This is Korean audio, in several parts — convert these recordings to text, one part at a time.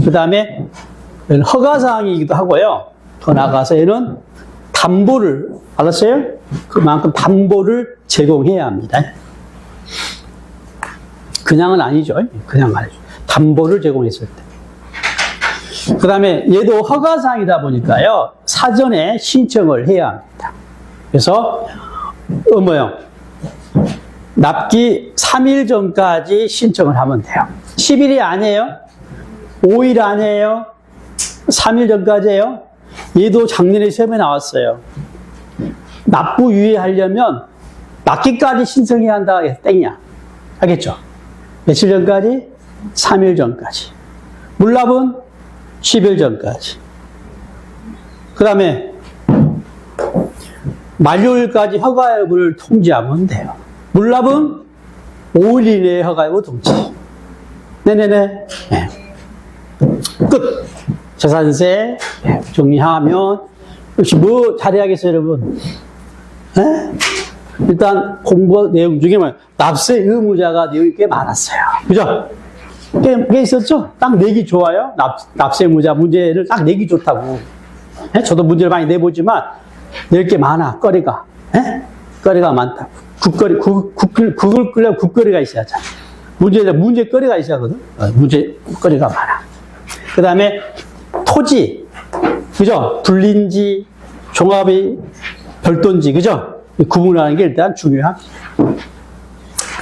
그 다음에 허가사항이기도 하고요. 더 나아가서 얘는 담보를, 알았어요? 그만큼 담보를 제공해야 합니다. 그냥은 아니죠. 그냥 아니죠. 담보를 제공했을 때. 그 다음에 얘도 허가사항이다 보니까요. 사전에 신청을 해야 합니다. 그래서, 납기 3일 전까지 신청을 하면 돼요. 10일이 아니에요? 5일 아니에요? 3일 전까지예요? 얘도 작년에 시험에 나왔어요. 납부 유예하려면 납기까지 신청해야 한다. 땡이야. 알겠죠? 며칠 전까지? 3일 전까지. 물납은 10일 전까지. 그 다음에 만료일까지 허가 여부를 통지하면 돼요. 물납은 5일 이내에 허가 여부 통지. 네네네. 네. 끝. 재산세 정리하면 역시 뭐 잘해야겠어요, 여러분? 네? 일단 공부 내용 중에 납세 의무자가 내용이 꽤 많았어요. 그죠? 꽤 있었죠? 딱 내기 좋아요. 납세 의무자 문제를 딱 내기 좋다고. 네? 저도 문제를 많이 내보지만 낼 게 많아, 거리가. 네? 거리가 많다고. 국을 끓려면 국거리가 있어야 하잖아. 문제거리가 있어야 하거든. 문제거리가 많아. 그 다음에 토지, 그죠? 불린지, 종합이 별도인지, 그죠? 구분하는 게 일단 중요합니다.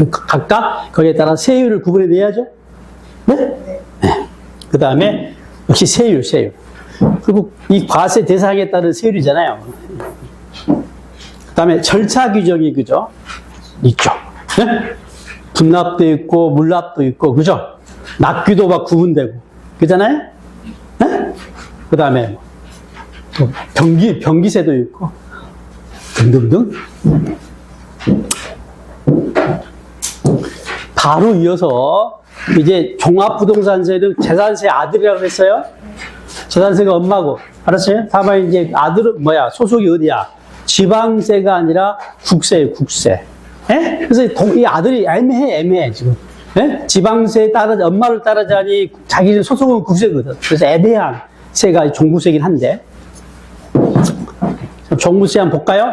각각 거기에 따라 세율을 구분해 내야죠. 네? 네. 그 다음에 역시 세율. 그리고 이 과세 대상에 따른 세율이잖아요. 그 다음에 절차 규정이, 그죠? 있죠. 네? 분납도 있고, 물납도 있고, 그죠? 납기도 막 구분되고, 그잖아요? 네? 그 다음에 또 병기세도 있고, 등등등. 바로 이어서 이제 종합부동산세는 재산세 아들이라고 했어요. 재산세가 엄마고, 알았어요? 다만 이제 아들은 소속이 어디야? 지방세가 아니라 국세예요, 국세. 예? 그래서 이 아들이 애매해, 지금. 예? 지방세에 엄마를 따라자니 자기 소속은 국세거든. 그래서 애매한 세가 종부세긴 한데. 종부세 한번 볼까요?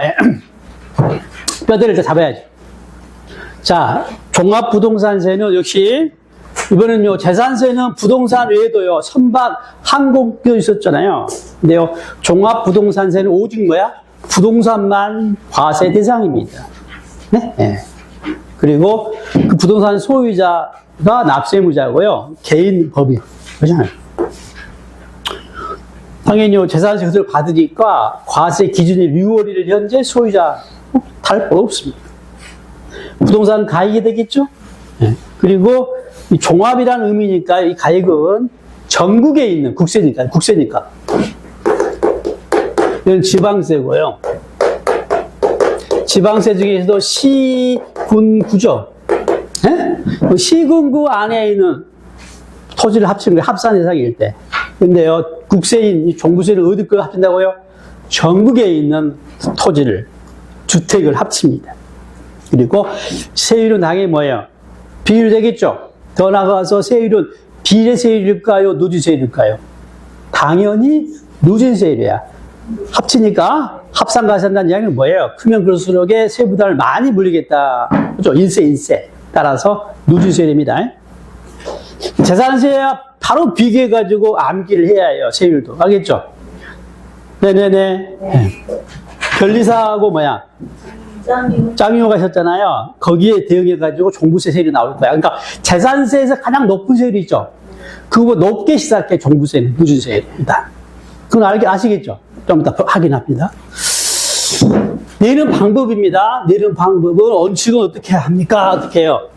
뼈대를 잡아야지. 자, 종합부동산세는 역시, 이번엔요, 재산세는 부동산 외에도요, 선박, 항공도 있었잖아요. 근데요, 종합부동산세는 오직 부동산만 과세 대상입니다. 네? 네. 그리고 그 부동산 소유자가 납세의무자고요. 개인 법인. 그렇잖아요. 당연히 재산세 그대로 받으니까 과세 기준일 6월 1일 현재 소유자 다를 거 없습니다. 부동산 가액이 되겠죠? 네. 그리고 이 종합이라는 의미니까 이 가액은 전국에 있는 국세니까. 이건 지방세고요. 지방세 중에서도 시, 군, 구죠. 네? 시군구 안에 있는 토지를 합치는 게 합산 대상일 때. 근데요, 국세인 종부세를 어디 거 합친다고요? 전국에 있는 토지를, 주택을 합칩니다. 그리고 세율은 당연히 비율 되겠죠? 더 나아가서 세율은 비례세율일까요? 누진세율일까요? 당연히 누진세율이야. 합치니까 합산과세한다는 이야기는 크면 그럴수록 세부담을 많이 물리겠다. 그죠? 인세. 따라서 누진세율입니다. 재산세와 바로 비교해가지고 암기를 해야 해요. 세율도. 알겠죠? 네네네. 변리사하고 짱이호가 하셨잖아요. 거기에 대응해가지고 종부세 세율이 나올 거야. 그러니까 재산세에서 가장 높은 세율이 있죠. 그거 높게 시작해, 종부세는, 누진세율입니다. 그건 아시겠죠? 좀 이따 확인합니다. 내는 방법입니다. 내는 방법은 원칙은 어떻게 합니까? 어떻게 해요?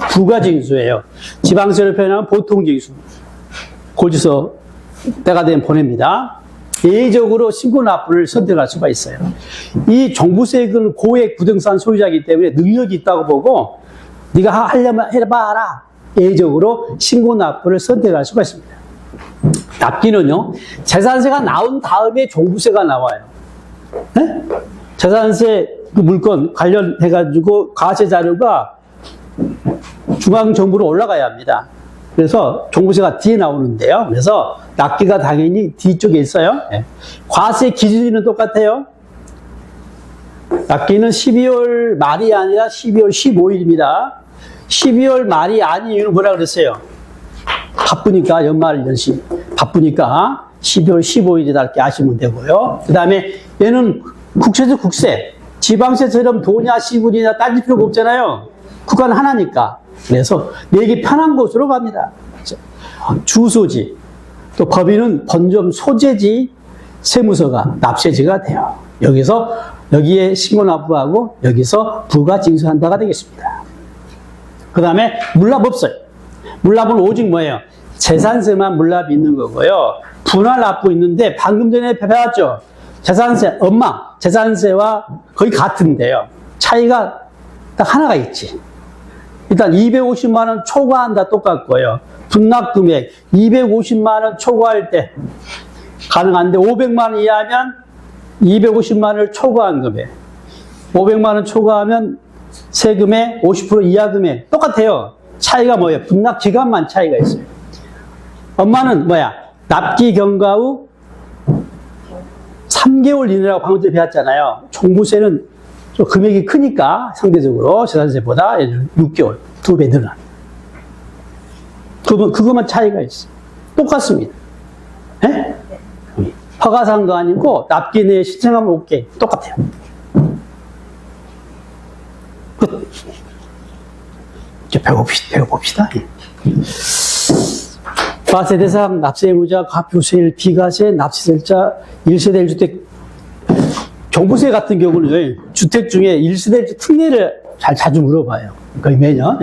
두 가지 징수예요. 지방세를 표현하면 보통징수. 고지서 때가 되면 보냅니다. 예외적으로 신고납부를 선택할 수가 있어요. 이 종부세금은 고액 부동산 소유자이기 때문에 능력이 있다고 보고 네가 하려면 해봐라. 예외적으로 신고납부를 선택할 수가 있습니다. 납기는요, 재산세가 나온 다음에 종부세가 나와요. 네? 재산세 그 물건 관련해가지고 과세 자료가 중앙정부로 올라가야 합니다. 그래서 종부세가 뒤에 나오는데요. 그래서 납기가 당연히 뒤쪽에 있어요. 예. 과세 기준일은 똑같아요. 납기는 12월 말이 아니라 12월 15일입니다. 12월 말이 아닌 이유는 뭐라 그랬어요? 바쁘니까, 연말 연시 바쁘니까 12월 15일이다 이렇게 아시면 되고요. 그 다음에 얘는 국세죠, 국세. 지방세처럼 도냐, 시군이냐 따질 필요가 없잖아요. 국가는 하나니까. 그래서 내기 편한 곳으로 갑니다. 주소지, 또 법인은 본점 소재지, 세무서가 납세지가 돼요. 여기에 신고납부하고 여기서 부가징수한다가 되겠습니다. 그 다음에 물납 없어요. 물납은 오직 뭐예요? 재산세만 물납이 있는 거고요. 분할납부 있는데 방금 전에 배웠죠? 재산세, 재산세와 거의 같은데요. 차이가 딱 하나가 있지. 일단 250만 원 초과한다 똑같고요. 분납금액 250만 원 초과할 때 가능한데 500만 원 이하면 250만 원을 초과한 금액. 500만 원 초과하면 세금의 50% 이하 금액. 똑같아요. 차이가 뭐예요? 분납 기간만 차이가 있어요. 엄마는 뭐야? 납기 경과 후 3개월 이내라고 방금 전에 배웠잖아요. 종부세는 좀 금액이 크니까 상대적으로 재산세보다 6개월, 2배 늘어나. 그것만 차이가 있어. 똑같습니다. 네? 허가사항도 아니고 납기 내에 신청하면 오케이. 똑같아요. 끝. 이제 배워봅시다. 과세 대상 납세 의무자, 과표세일, 비과세, 납세세자, 1세대 1주택, 종부세 같은 경우는 주택 중에 1세대 1주택 특례를 자주 물어봐요. 거의 매년.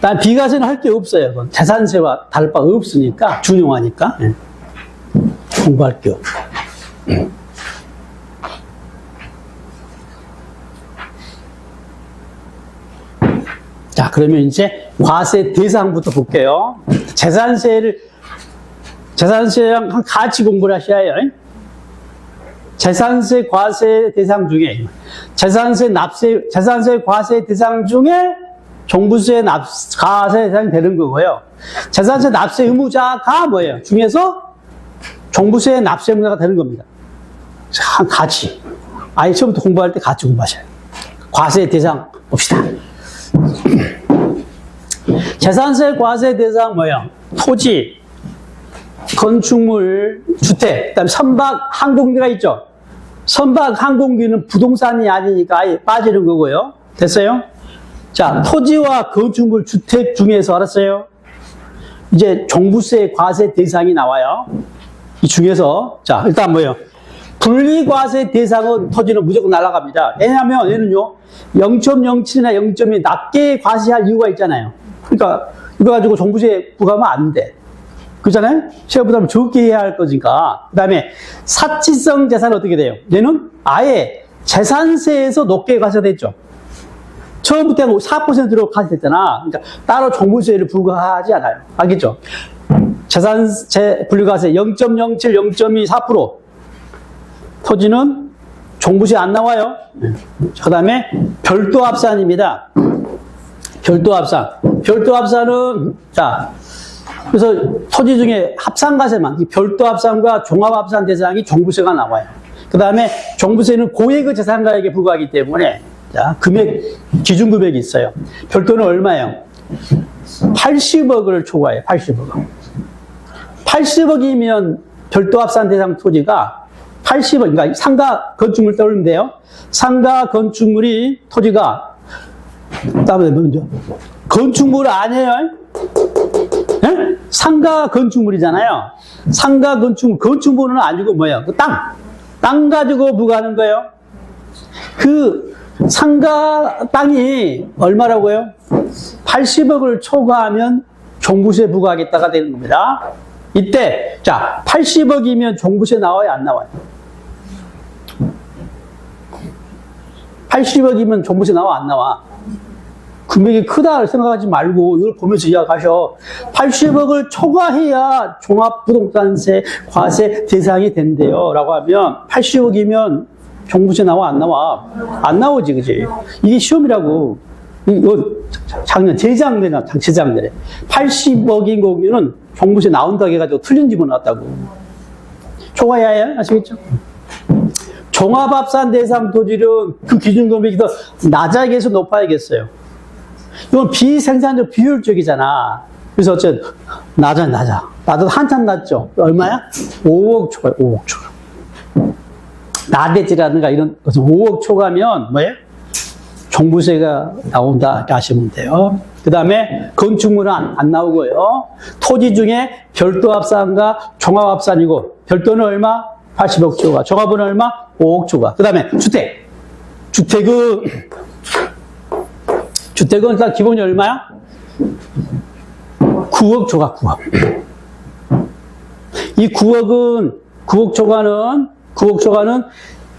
난 비과세는 할 게 없어요. 그건 재산세와 다를 바가 없으니까, 준용하니까. 공부할 게 없고. 자, 그러면 이제 과세 대상부터 볼게요. 재산세랑 같이 공부를 하셔야 해요. 재산세 과세 대상 중에, 재산세 과세 대상 중에 종부세 과세 대상이 되는 거고요. 재산세 납세 의무자가 뭐예요? 중에서 종부세 납세 의무자가 되는 겁니다. 같이. 아예 처음부터 공부할 때 같이 공부하셔요. 과세 대상 봅시다. 재산세 과세 대상 뭐예요? 토지, 건축물, 주택, 그다음에 선박, 항공기가 있죠. 선박, 항공기는 부동산이 아니니까 아예 빠지는 거고요. 됐어요? 자, 토지와 건축물, 주택 중에서 알았어요? 이제 종부세 과세 대상이 나와요. 이 중에서 자, 일단 뭐예요? 분리과세 대상은 토지는 무조건 날아갑니다. 왜냐하면 얘는요 0.07이나 0.2 낮게 과세할 이유가 있잖아요. 그러니까 이거 가지고 종부세 부과하면 안 돼. 그렇잖아요? 세부담을 적게 해야 할 거니까. 그 다음에 사치성 재산은 어떻게 돼요? 얘는 아예 재산세에서 높게 과세됐죠. 처음부터 4%로 과세됐잖아. 그러니까 따로 종부세를 부과하지 않아요. 알겠죠? 재산세 분리과세 0.07, 0.2, 4%. 토지는 종부세 안 나와요. 그 다음에 별도합산입니다. 별도합산은, 자, 그래서 토지 중에 합산과세만, 별도합산과 종합합산 대상이 종부세가 나와요. 그 다음에 종부세는 고액의 재산가액에 부과하기 때문에, 자, 기준 금액이 있어요. 별도는 얼마예요? 80억을 초과해요, 80억. 80억이면 별도합산 대상 토지가 80억, 그러니까 상가 건축물 떠올리면 돼요. 상가 건축물이 토지가, 다음에 먼저 건축물 아니에요? 네? 상가 건축물이잖아요. 상가 건축물은 아니고 뭐예요? 그 땅 가지고 부과하는 거예요. 그 상가 땅이 얼마라고요? 80억을 초과하면 종부세 부과하겠다가 되는 겁니다. 이때 자 80억이면 종부세 나와요, 안 나와요? 80억이면 종부세 나와, 안 나와? 금액이 크다 생각하지 말고 이걸 보면서 이해하셔. 80억을 초과해야 종합부동산세 과세 대상이 된대요 라고 하면 80억이면 종부세 나와, 안 나와? 안 나오지, 그지? 이게 시험이라고. 이거 작년, 재작년에 80억인 공유는 종부세 나온다고 해가지고 틀린 집어넣었다고. 초과야예요? 아시겠죠? 종합합산 대상 토지는 그 기준금액이 더 낮아야겠어, 높아야겠어요? 이건 비생산적 비효율적이잖아. 그래서 어쨌든, 낮아. 나도 한참 낮죠? 얼마야? 5억 초과, 5억 초과. 나대지라든가 이런 것은 5억 초과면 뭐예요? 종부세가 나온다 하시면 돼요. 그 다음에 건축물은 안 나오고요. 토지 중에 별도 합산과 종합 합산이고, 별도는 얼마? 80억 초과. 종합은 얼마? 5억 초과. 그 다음에 주택은 일단 기본이 얼마야? 9억 초과, 9억. 이 9억 초과는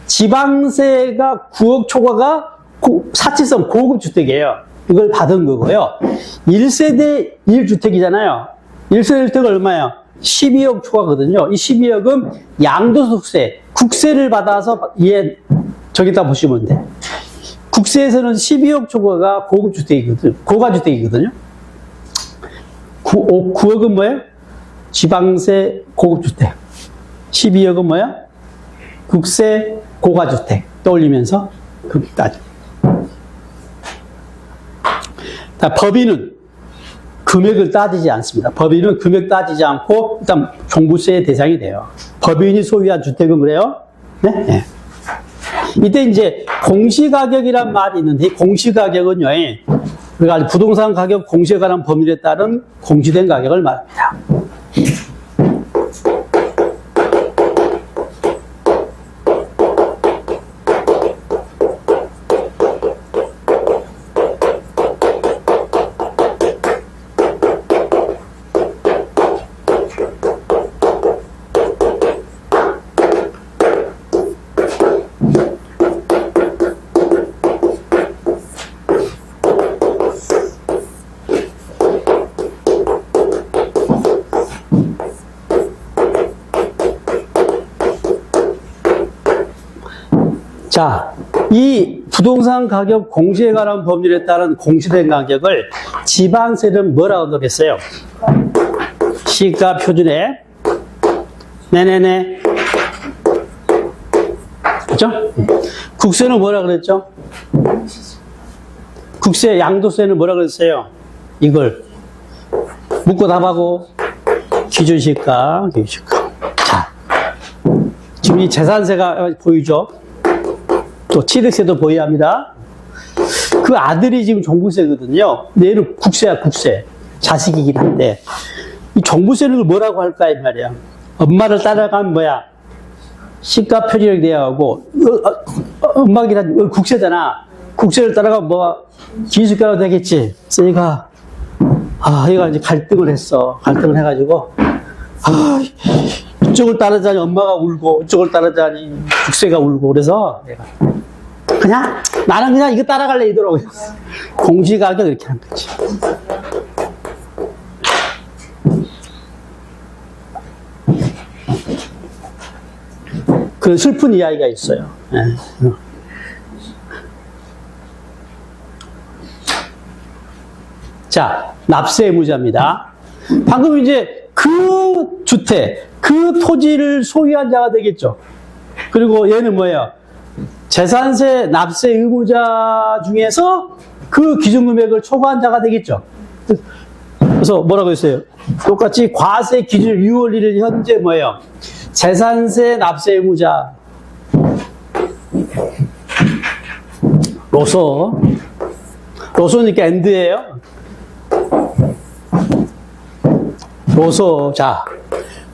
지방세가 9억 초과가 사치성 고급 주택이에요. 이걸 받은 거고요. 1세대 1주택이잖아요. 1세대 1주택은 얼마예요? 12억 초과거든요. 이 12억은 양도소득세, 국세를 받아서 저기다 보시면 돼. 국세에서는 12억 초과가 고가주택이거든요. 9억은 뭐예요? 지방세 고급주택. 12억은 뭐예요? 국세 고가주택. 떠올리면서 따져. 법인은 금액을 따지지 않습니다. 법인은 금액 따지지 않고 일단 종부세의 대상이 돼요. 법인이 소유한 주택은 그래요? 네? 이때 이제 공시가격이란 말이 있는데 이 공시가격은요, 우리가 부동산 가격 공시에 관한 법률에 따른 공시된 가격을 말합니다. 자, 이 부동산 가격 공시에 관한 법률에 따른 공시된 가격을 지방세는 뭐라고 그랬어요? 시가 표준에 네네네. 그렇죠? 국세는 뭐라 그랬죠? 국세 양도세는 뭐라 그랬어요? 이걸 묶고 답하고 기준시가. 자, 지금 이 재산세가 보이죠? 또 취득세도 보여야 합니다. 그 아들이 지금 종부세거든요. 근데 얘는 국세야, 국세. 자식이긴 한데 이 종부세는 뭐라고 할까 이 말이야. 엄마를 따라가면 뭐야? 시가 표준이 돼야 하고 엄마기란 국세잖아. 국세를 따라가면 뭐가 기술가로 되겠지. 그래서 얘가 이제 갈등을 해가지고 이쪽을 따르자니 엄마가 울고 이쪽을 따르자니 국세가 울고 그래서 내가 나는 그냥 이거 따라갈래 이더라고요. 공시가격 이렇게 하는 거지. 그 슬픈 이야기가 있어요. 자, 납세 의무자입니다. 방금 이제 그 주택, 그 토지를 소유한 자가 되겠죠. 그리고 얘는 뭐예요? 재산세 납세 의무자 중에서 그 기준금액을 초과한 자가 되겠죠. 그래서 뭐라고 했어요? 똑같이 과세 기준 6월 1일 현재 뭐예요? 재산세 납세 의무자 로소니까 엔드예요. 로소. 자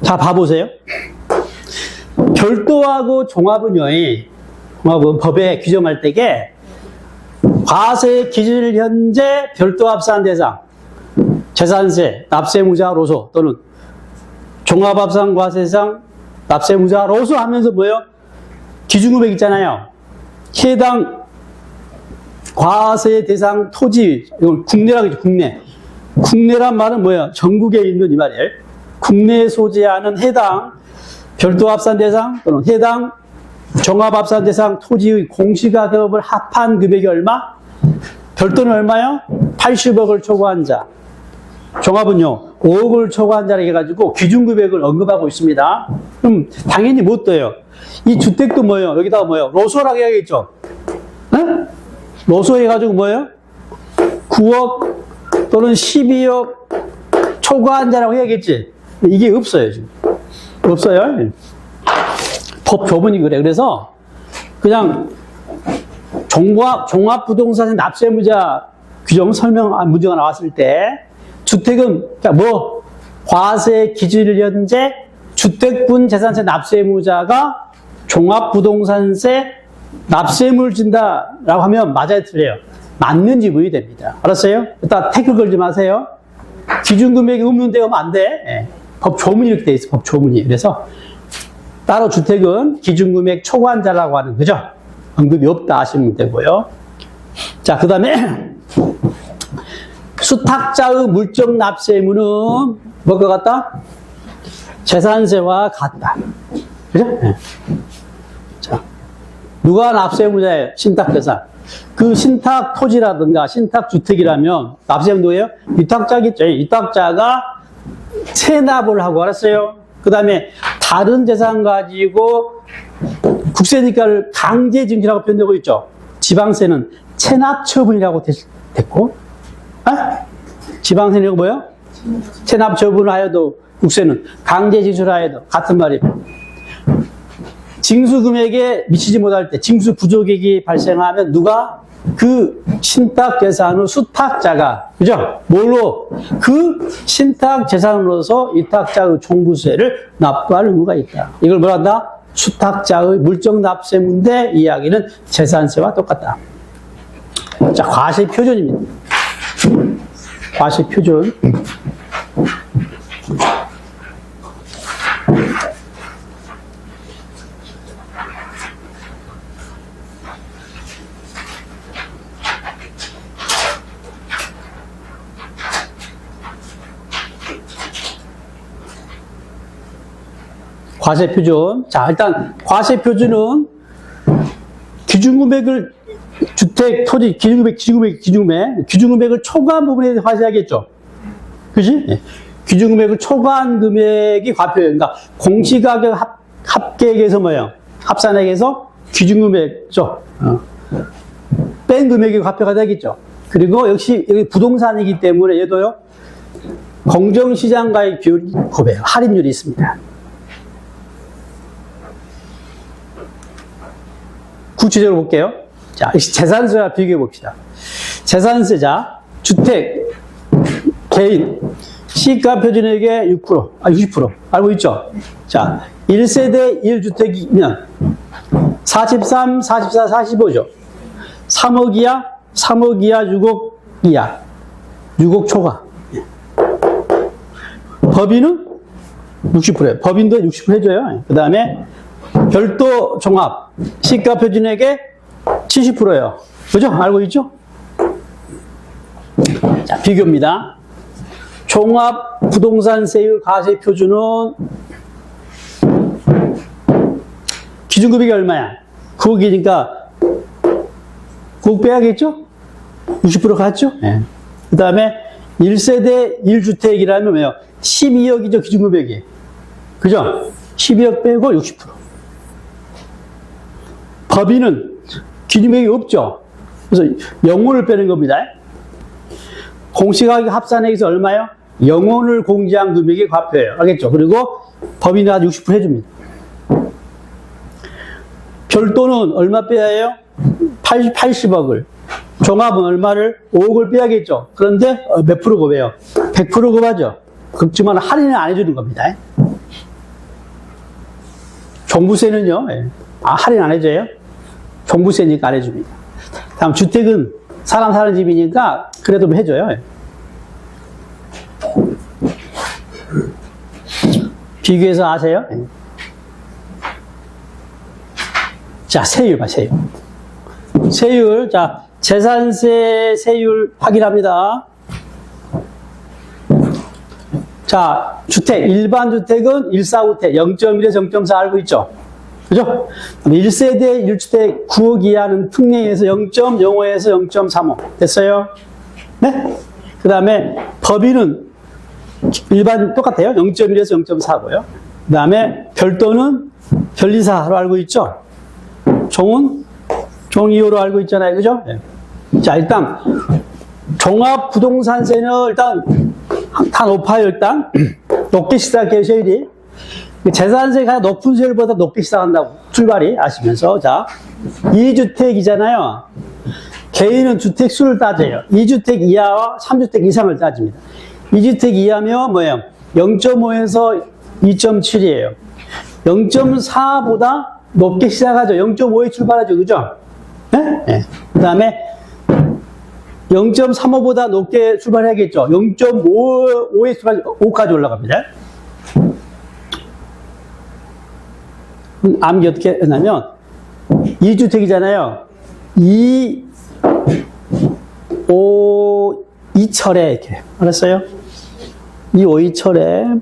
봐보세요. 별도하고 종합은요, 종합은 법에 규정할 때에 과세 기준일 현재 별도 합산 대상, 재산세, 납세무자 로소 또는 종합합산 과세상 납세무자 로소 하면서 뭐예요? 기준금액 있잖아요. 해당 과세 대상 토지, 이건 국내라고 하죠, 국내. 국내란 말은 뭐야? 전국에 있는 이 말이에요. 국내에 소재하는 해당 별도 합산 대상 또는 해당 종합 합산 대상 토지의 공시가격을 합한 금액이 얼마? 별도는 얼마요? 80억을 초과한 자. 종합은요, 5억을 초과한 자라고 해가지고 기준금액을 언급하고 있습니다. 그럼 당연히 못 돼요. 이 주택도 뭐예요? 여기다가 뭐예요? 로소라고 해야겠죠? 네? 로소 해가지고 뭐예요? 9억 또는 12억 초과한 자라고 해야겠지? 이게 없어요, 지금. 없어요. 법 조문이 그래. 그래서 그냥 종합부동산 납세무자 규정 설명 문제가 나왔을 때 주택은 뭐 과세 기준 현재 주택분 재산세 납세무자가 종합부동산세 납세물 진다라고 하면 맞아요, 틀려요? 맞는 지문이 됩니다. 알았어요? 일단 태클 걸지 마세요. 기준금액이 없는 데 오면 안 돼. 예. 법 조문이 이렇게 돼 있어, 법 조문이. 그래서 따로 주택은 기준금액 초과한자라고 하는 거죠. 언급이 없다 하시면 되고요. 자, 그 다음에 수탁자의 물적 납세의무는 뭐가 같다? 재산세와 같다. 그죠? 네. 자, 누가 납세의무자예요? 신탁재산. 그 신탁 토지라든가 신탁 주택이라면 납세의무 누구예요? 위탁자겠죠. 위탁자가 체납을 하고, 알았어요? 그 다음에 다른 재산 가지고 국세니까를 강제 증진하고 표현되고 있죠. 지방세는 체납 처분이라고 됐고, 지방세는 뭐예요? 체납 처분을 하여도 국세는 강제 지출하여도 같은 말이에요. 징수 금액에 미치지 못할 때 징수 부족액이 발생하면 누가? 그 신탁 재산의 수탁자가, 그죠? 뭘로? 그 신탁 재산으로서 위탁자의 종부세를 납부할 의무가 있다. 이걸 뭐라 한다? 수탁자의 물적 납세문데 이야기는 재산세와 똑같다. 자, 과세 표준입니다. 과세 표준. 과세 표준. 자, 일단 과세 표준은 기준금액을 주택, 토지, 기준금액을 초과한 부분에 과세하겠죠. 그지? 네. 기준금액을 초과한 금액이 과표예요. 그러니까 공시가격 합계액에서 뭐예요? 합산액에서 기준금액죠. 뺀 금액이 과표가 되겠죠. 그리고 역시 여기 부동산이기 때문에 얘도요, 공정시장가액 비율이 곱해요. 할인율이 있습니다. 구체적으로 볼게요. 자, 재산세와 비교해 봅시다. 재산세자, 주택, 개인, 시가 표준액의 6%, 60%. 알고 있죠? 자, 1세대 1주택이면 43, 44, 45죠. 3억 이하, 3억 이하, 6억 이하. 6억 초과. 법인은 60%예요. 법인도 60% 해줘요. 그 다음에 별도 종합, 시가 표준액의 70%예요. 그죠? 알고 있죠? 자, 비교입니다. 종합 부동산 세율 과세 표준은 기준금액이 얼마야? 9억이니까 9억 빼야겠죠? 60% 갔죠? 네. 그 다음에 1세대 1주택이라면 뭐예요? 12억이죠, 기준금액이. 그죠? 12억 빼고 60%. 법인은 기준금액이 없죠. 그래서 0원을 빼는 겁니다. 공시가격 합산액에서 얼마요? 0원을 공제한 금액이 과표예요. 알겠죠? 그리고 법인은 한 60% 해줍니다. 별도는 얼마 빼야 해요? 80억을. 종합은 얼마를? 5억을 빼야겠죠. 그런데 몇 프로 곱해요? 100% 곱하죠. 그렇지만 할인을 안 해주는 겁니다. 종부세는요, 할인 안 해줘요? 종부세니까 안 해줍니다. 다음 주택은 사람 사는 집이니까 그래도 해줘요. 비교해서 아세요? 자, 세율 봐, 세율. 세율, 자, 재산세 세율 확인합니다. 자, 주택, 일반 주택은 1,4우택, 0.1에서 0.4 알고 있죠? 그죠? 1세대 1주택 9억 이하는 특례에서 0.05에서 0.35 됐어요? 네? 그 다음에 법인은 일반 똑같아요. 0.1에서 0.4고요. 그 다음에 별도는 변리사로 알고 있죠? 종은 종 2호로 알고 있잖아요. 그죠? 네. 자, 일단 종합부동산세는 일단 다 높아요. 일단 높게 시작해요. 세율이. 재산세가 높은 세율보다 높게 시작한다고 출발이 아시면서. 자, 2주택이잖아요. 개인은 주택 수를 따져요. 2주택 이하와 3주택 이상을 따집니다. 2주택 이하면 뭐예요? 0.5에서 2.7이에요. 0.4보다 높게 시작하죠. 0.5에 출발하죠. 그죠? 네? 네. 그 다음에 0.35보다 높게 출발해야겠죠. 0.5에 출발, 5까지 올라갑니다. 암기 어떻게 했냐면, 2주택이잖아요. 2철에 이렇게. 알았어요? 2철에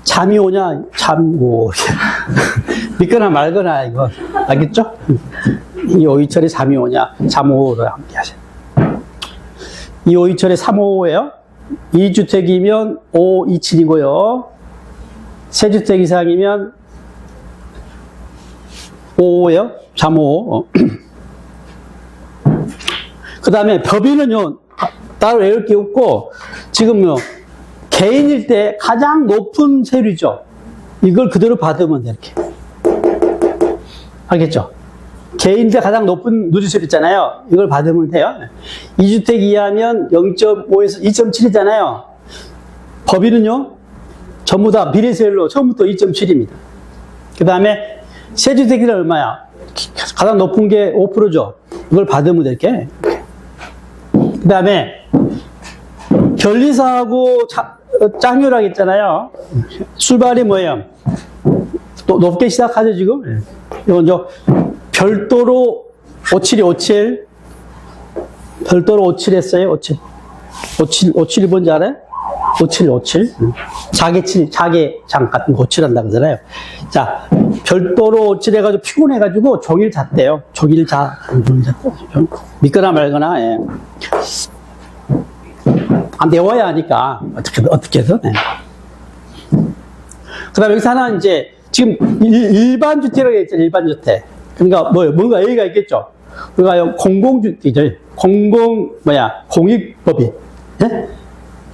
잠이 오냐? 잠고. 믿거나 말거나, 이거. 알겠죠? 2철에 잠이 오냐? 잠오를 함께 하세요. 2철에 3호예요. 2주택이면 527이고요. 3주택 이상이면 5예요. 잠오. 그 다음에 법인은요, 따로 외울 게 없고, 지금요, 개인일 때 가장 높은 세율이죠. 이걸 그대로 받으면 돼, 이렇게. 알겠죠? 개인일 때 가장 높은 누리세율 있잖아요. 이걸 받으면 돼요. 2주택 이하면 0.5에서 2.7이잖아요. 법인은요, 전부 다 비례세율로 처음부터 2.7입니다. 그 다음에 세주택이 얼마야? 가장 높은 게 5%죠. 이걸 받으면 돼, 이렇게. 그 다음에 변리사하고 짝녀라고 했잖아요. 출발이 뭐예요? 또 높게 시작하죠, 지금? 이건 저 별도로 57이 57. 별도로 57 했어요, 57. 57이 뭔지 알아요? 57. 자개장 같은 거 57 한다고 그러잖아요. 자, 별도로 57 해가지고 피곤해가지고 종일 잤대요. 종일 믿거나 말거나, 예. 안 배워야 하니까, 어떻게든. 예. 그 다음에 여기서 하나 이제, 지금 일반 주택이라고 했잖아요, 일반 주택. 그러니까 뭔가 여기가 있겠죠. 우리가 공공주택이죠. 공익법인. 예?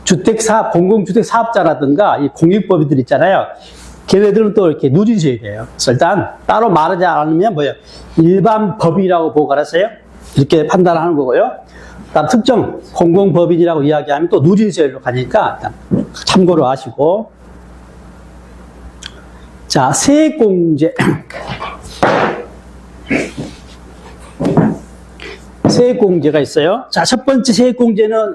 주택사업, 공공주택사업자라든가 이 공익법인들 있잖아요. 걔네들은 또 이렇게 누리셔야 돼요. 그래서 일단 따로 말하지 않으면 일반 법인이라고 보고 알았어요? 이렇게 판단하는 거고요. 그다음 특정 공공법인이라고 이야기하면 또 누리세율로 가니까 일단 참고로 하시고. 자, 세액공제. 세액공제가 있어요. 자, 첫 번째 세액공제는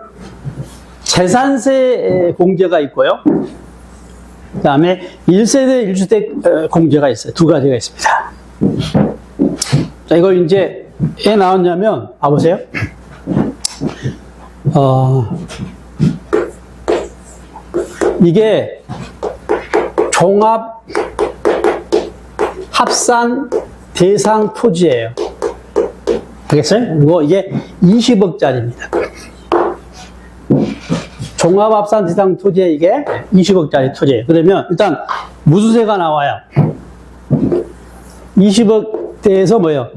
재산세 공제가 있고요. 그 다음에 1세대 1주택 공제가 있어요. 두 가지가 있습니다. 자, 이걸 이제 왜 나왔냐면, 봐보세요. 이게 종합 합산 대상 토지예요. 알겠어요? 그리고 이게 20억짜리입니다. 종합합산 대상 토지에 이게 20억짜리 토지예요. 그러면 일단 무수세가 나와요. 20억대에서 뭐예요?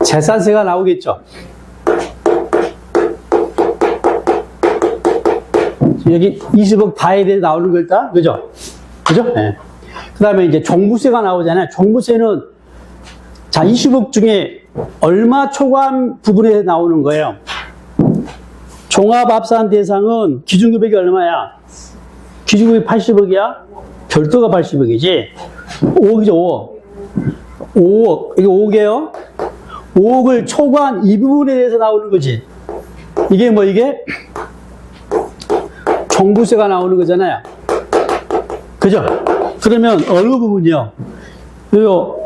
재산세가 나오겠죠. 여기 20억 바에 대해 나오는 거 일단, 그죠? 그죠? 네. 그 다음에 이제 종부세가 나오잖아요. 종부세는 자, 20억 중에 얼마 초과한 부분에 나오는 거예요. 종합합산 대상은 기준금액이 얼마야? 기준금액이 80억이야? 별도가 80억이지? 5억이죠, 5억. 5억, 이게 5억이에요? 5억을 초과한 이 부분에 대해서 나오는 거지. 이게 이게? 종부세가 나오는 거잖아요. 그죠? 그러면 어느 부분이요? 요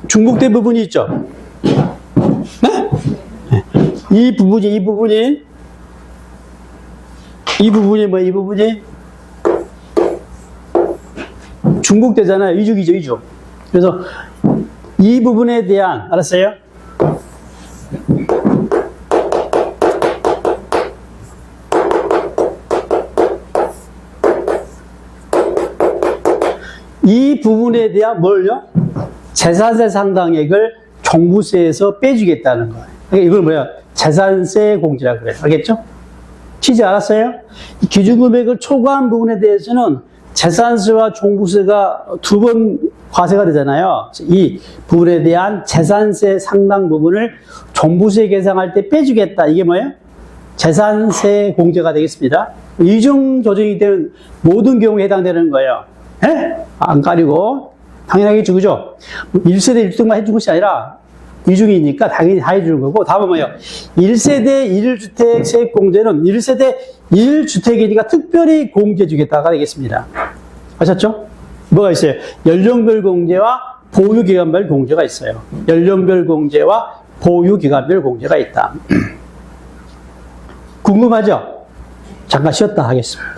중국대 부분이 있죠? 네? 이 부분이 중국대잖아요. 이죽이죠, 이죽. 그래서 이 부분에 대한, 알았어요? 이 부분에 대한 뭘요? 재산세 상당액을 종부세에서 빼주겠다는 거예요. 그러니까 이걸 뭐야? 재산세 공제라고 그래요. 알겠죠? 취지 알았어요? 기준금액을 초과한 부분에 대해서는 재산세와 종부세가 두 번 과세가 되잖아요. 이 부분에 대한 재산세 상당 부분을 종부세 계상할 때 빼주겠다. 이게 뭐예요? 재산세 공제가 되겠습니다. 이중 조정이 되는 모든 경우에 해당되는 거예요. 에? 안 가리고 당연하게 주죠. 1세대 1주택만 해준 것이 아니라 이중이니까 당연히 다 해주는 거고, 다음은 뭐예요? 1세대 1주택 세액 공제는 1세대 1주택이니까 특별히 공제 주겠다가 되겠습니다. 아셨죠? 뭐가 있어요? 연령별 공제와 보유기간별 공제가 있어요. 연령별 공제와 보유기간별 공제가 있다. 궁금하죠? 잠깐 쉬었다 하겠습니다.